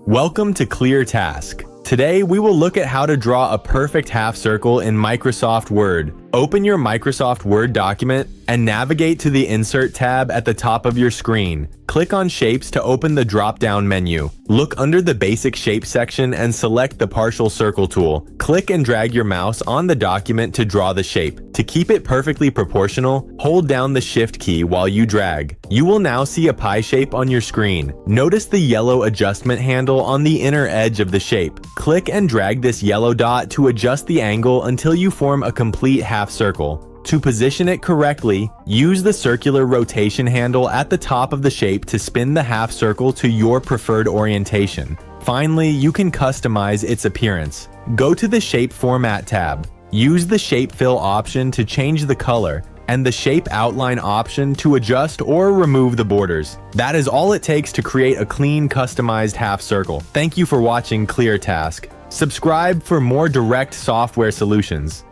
Welcome to ClearTask. Today we will look at how to draw a perfect half circle in Microsoft Word. Open your Microsoft Word document and navigate to the Insert tab at the top of your screen. Click on Shapes to open the drop-down menu. Look under the Basic Shape section and select the Partial Circle tool. Click and drag your mouse on the document to draw the shape. To keep it perfectly proportional, hold down the Shift key while you drag. You will now see a pie shape on your screen. Notice the yellow adjustment handle on the inner edge of the shape. Click and drag this yellow dot to adjust the angle until you form a complete half circle. To position it correctly, use the circular rotation handle at the top of the shape to spin the half circle to your preferred orientation. Finally, you can customize its appearance. Go to the Shape Format tab. Use the Shape Fill option to change the color, and the Shape Outline option to adjust or remove the borders. That is all it takes to create a clean, customized half circle. Thank you for watching ClearTask. Subscribe for more direct software solutions.